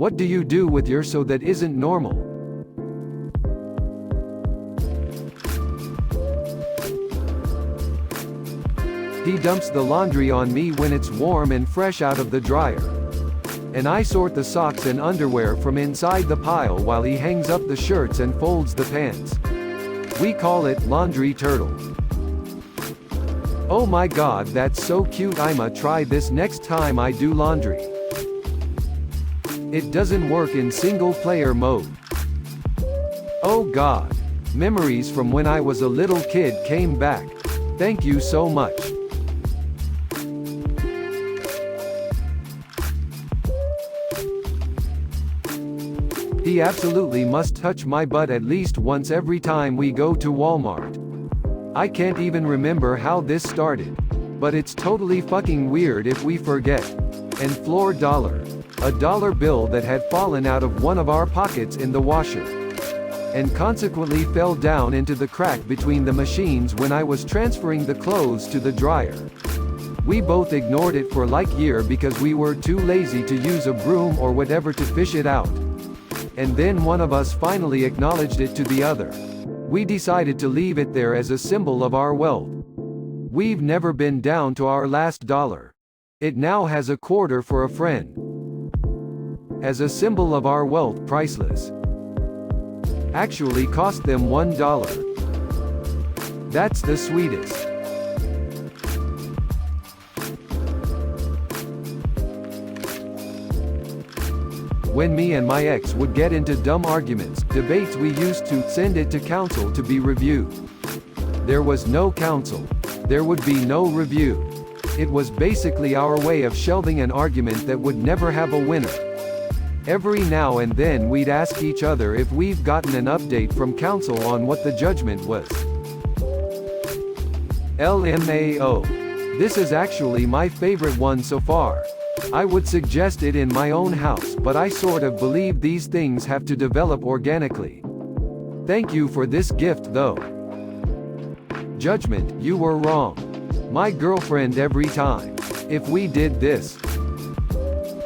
What do you do with your so that isn't normal? He dumps the laundry on me when it's warm and fresh out of the dryer. And I sort the socks and underwear from inside the pile while he hangs up the shirts and folds the pants. We call it laundry turtle. Oh my god, that's so cute. I'ma try this next time I do laundry. It doesn't work in single player mode. Oh god. Memories from when I was a little kid came back. Thank you so much. He absolutely must touch my butt at least once every time we go to Walmart. I can't even remember how this started. But it's totally fucking weird if we forget. And floor dollar. A dollar bill that had fallen out of one of our pockets in the washer. And consequently fell down into the crack between the machines when I was transferring the clothes to the dryer. We both ignored it for like a year because we were too lazy to use a broom or whatever to fish it out. And then one of us finally acknowledged it to the other. We decided to leave it there as a symbol of our wealth. We've never been down to our last dollar. It now has a quarter for a friend. As a symbol of our wealth, priceless. Actually cost them $1. That's the sweetest. When me and my ex would get into dumb arguments, debates, we used to send it to counsel to be reviewed. There was no counsel. There would be no review. It was basically our way of shelving an argument that would never have a winner. Every now and then we'd ask each other if we've gotten an update from counsel on what the judgment was. LMAO. This is actually my favorite one so far. I would suggest it in my own house, but I sort of believe these things have to develop organically. Thank you for this gift though. Judgment, you were wrong. My girlfriend every time. If we did this.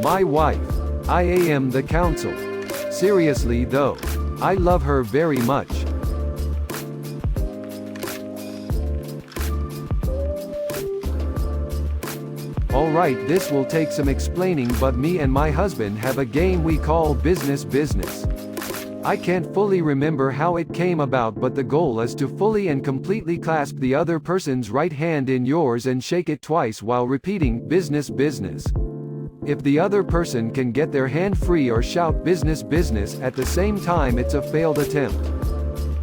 My wife. I am the counsel. Seriously though. I love her very much. Alright, this will take some explaining, but me and my husband have a game we call Business Business. I can't fully remember how it came about, but the goal is to fully and completely clasp the other person's right hand in yours and shake it twice while repeating business business. If the other person can get their hand free or shout business business at the same time, it's a failed attempt.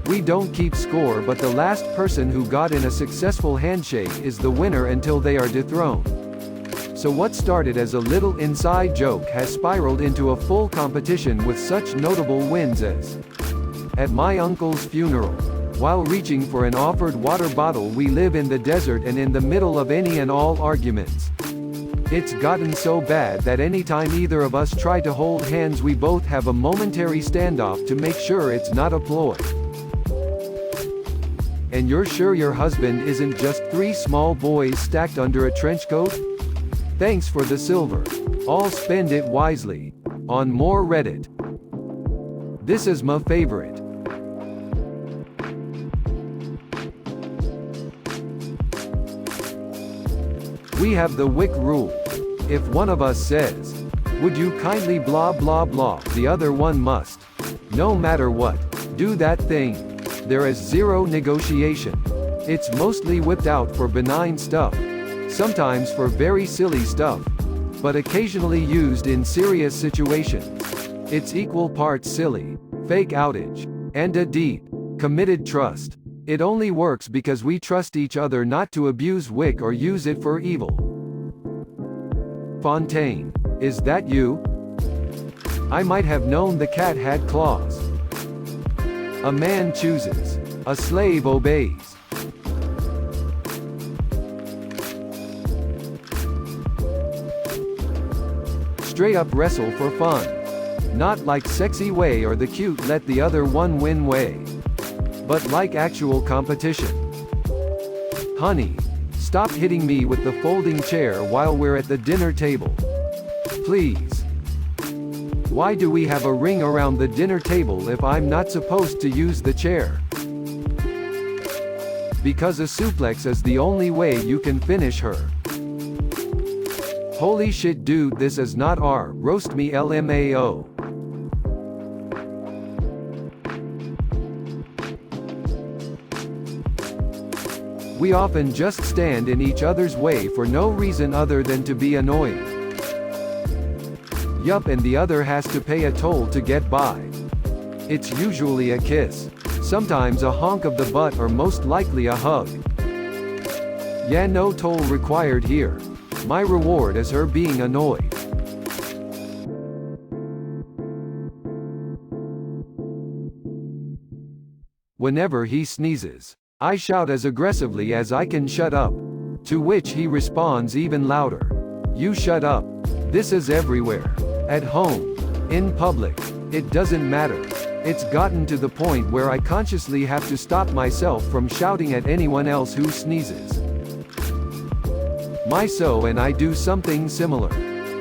We don't keep score, but the last person who got in a successful handshake is the winner until they are dethroned. So what started as a little inside joke has spiraled into a full competition with such notable wins as at my uncle's funeral. While reaching for an offered water bottle, we live in the desert and in the middle of any and all arguments. It's gotten so bad that anytime either of us try to hold hands, we both have a momentary standoff to make sure it's not a ploy. And you're sure your husband isn't just three small boys stacked under a trench coat? Thanks for the silver. I'll spend it wisely. On more Reddit. This is my favorite. We have the Wick Rule. If one of us says, "Would you kindly blah blah blah," the other one must. No matter what. Do that thing. There is zero negotiation. It's mostly whipped out for benign stuff. Sometimes for very silly stuff. But occasionally used in serious situations. It's equal parts silly, fake outage, and a deep, committed trust. It only works because we trust each other not to abuse Wick or use it for evil. Fontaine. Is that you? I might have known the cat had claws. A man chooses. A slave obeys. Straight up wrestle for fun. Not like sexy way or the cute let the other one win way. But like actual competition. Honey, stop hitting me with the folding chair while we're at the dinner table. Please. Why do we have a ring around the dinner table if I'm not supposed to use the chair? Because a suplex is the only way you can finish her. Holy shit dude, this is not R, roast me LMAO. We often just stand in each other's way for no reason other than to be annoying. Yup, and the other has to pay a toll to get by. It's usually a kiss. Sometimes a honk of the butt or most likely a hug. Yeah, no toll required here. My reward is her being annoyed. Whenever he sneezes, I shout as aggressively as I can, "Shut up!" To which he responds even louder. "You shut up." This is everywhere. At home. In public. It doesn't matter. It's gotten to the point where I consciously have to stop myself from shouting at anyone else who sneezes. My so and I do something similar.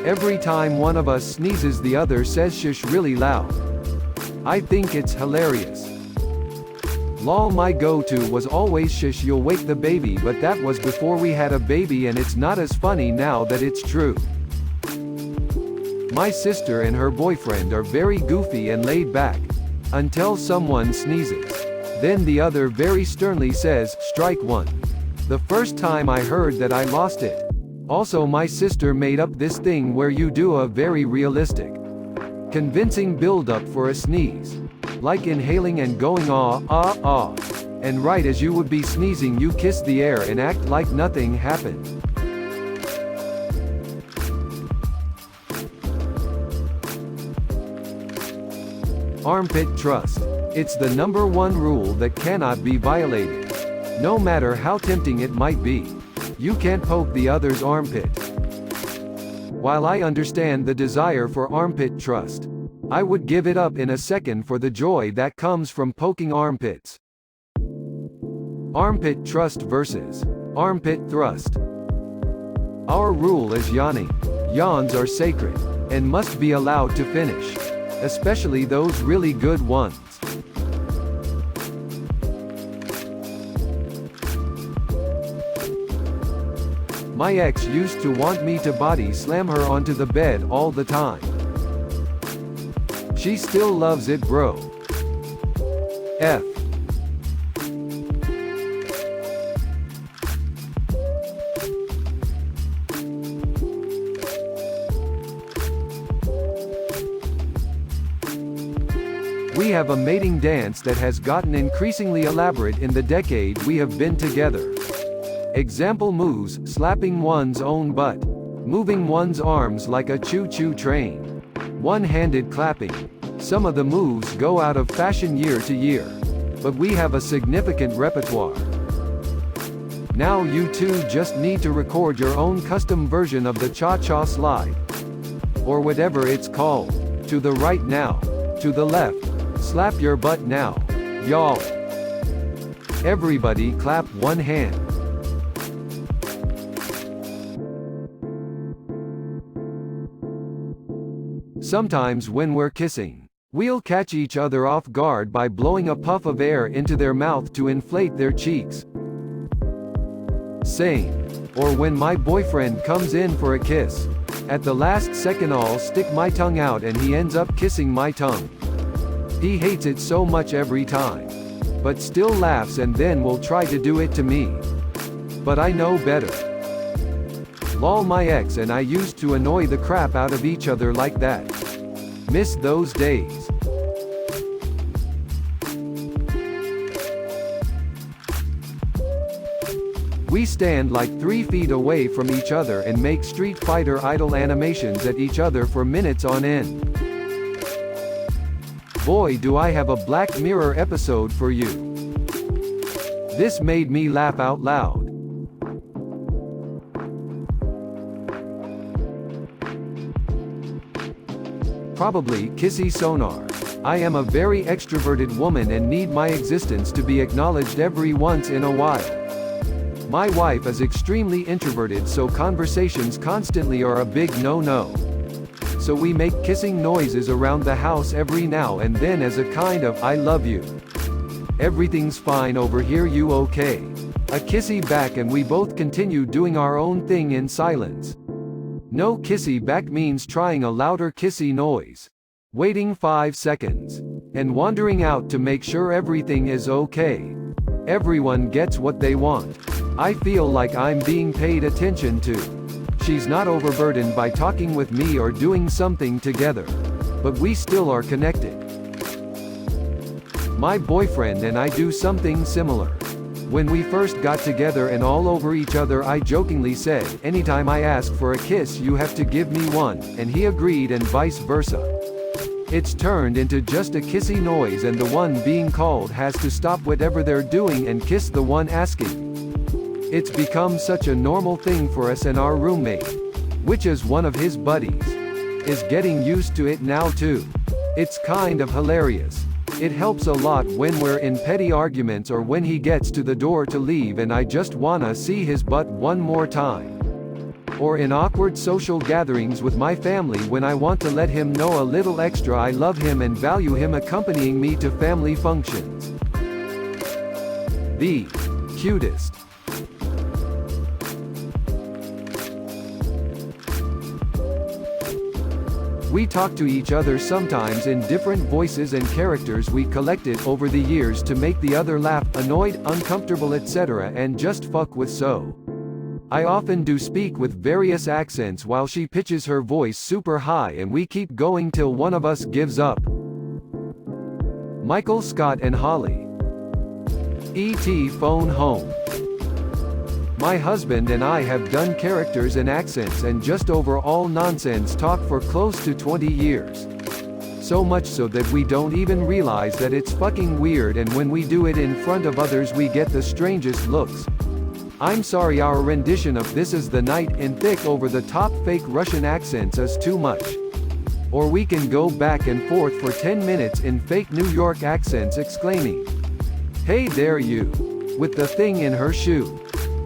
Every time one of us sneezes, the other says shush really loud. I think it's hilarious. Lol, my go-to was always shush you'll wake the baby, but that was before we had a baby and it's not as funny now that it's true. My sister and her boyfriend are very goofy and laid back. Until someone sneezes. Then the other very sternly says, "Strike one." The first time I heard that I lost it. Also, my sister made up this thing where you do a very realistic, convincing build-up for a sneeze. Like inhaling and going ah, ah, ah. And right as you would be sneezing, you kiss the air and act like nothing happened. Armpit Trust. It's the #1 rule that cannot be violated. No matter how tempting it might be. You can't poke the other's armpit. While I understand the desire for armpit trust, I would give it up in a second for the joy that comes from poking armpits. Armpit trust versus armpit thrust. Our rule is yawning. Yawns are sacred, and must be allowed to finish. Especially those really good ones. My ex used to want me to body slam her onto the bed all the time. She still loves it, bro. F. We have a mating dance that has gotten increasingly elaborate in the decade we have been together. Example moves: slapping one's own butt, moving one's arms like a choo-choo train, one-handed clapping. Some of the moves go out of fashion year to year, but we have a significant repertoire. Now you two just need to record your own custom version of the cha-cha slide. Or whatever it's called. To the right now. To the left. Slap your butt now. Y'all. Everybody clap one hand. Sometimes when we're kissing, we'll catch each other off guard by blowing a puff of air into their mouth to inflate their cheeks. Same. Or when my boyfriend comes in for a kiss. At the last second I'll stick my tongue out and he ends up kissing my tongue. He hates it so much every time. But still laughs and then will try to do it to me. But I know better. Lol, my ex and I used to annoy the crap out of each other like that. Miss those days. We stand like 3 feet away from each other and make Street Fighter idle animations at each other for minutes on end. Boy, do I have a Black Mirror episode for you. This made me laugh out loud. Probably kissy sonar. I am a very extroverted woman and need my existence to be acknowledged every once in a while. My wife is extremely introverted, so conversations constantly are a big no-no. so we make kissing noises around the house every now and then as a kind of "I love you. Everything's fine over here, you okay?" A kissy back, and we both continue doing our own thing in silence. No kissy back means trying a louder kissy noise, waiting 5 seconds, and wandering out to make sure everything is okay. Everyone gets what they want. I feel like I'm being paid attention to. She's not overburdened by talking with me or doing something together, but we still are connected. My boyfriend and I do something similar. When we first got together and all over each other, I jokingly said, "Anytime I ask for a kiss you have to give me one," and he agreed, and vice versa. It's turned into just a kissy noise, and the one being called has to stop whatever they're doing and kiss the one asking. It's become such a normal thing for us, and our roommate, which is one of his buddies, is getting used to it now too. It's kind of hilarious. It helps a lot when we're in petty arguments or when he gets to the door to leave and I just wanna see his butt one more time. Or in awkward social gatherings with my family when I want to let him know a little extra I love him and value him accompanying me to family functions. The cutest. We talk to each other sometimes in different voices and characters we collected over the years to make the other laugh, annoyed, uncomfortable, etc., and just fuck with. So I often do speak with various accents while she pitches her voice super high, and we keep going till one of us gives up. Michael Scott and Holly. E.T. Phone Home. My husband and I have done characters and accents and just overall nonsense talk for close to 20 years. So much so that we don't even realize that it's fucking weird, and when we do it in front of others we get the strangest looks. I'm sorry, our rendition of This Is the Night in thick over-the-top fake Russian accents is too much. Or we can go back and forth for 10 minutes in fake New York accents exclaiming, "Hey there you," with the thing in her shoe.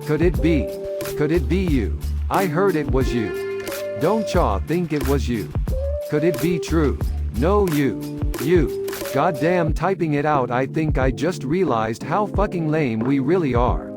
Could it be? Could it be you? I heard it was you. Don't y'all think it was you? Could it be true? No, you. Goddamn, typing it out, I think I just realized how fucking lame we really are.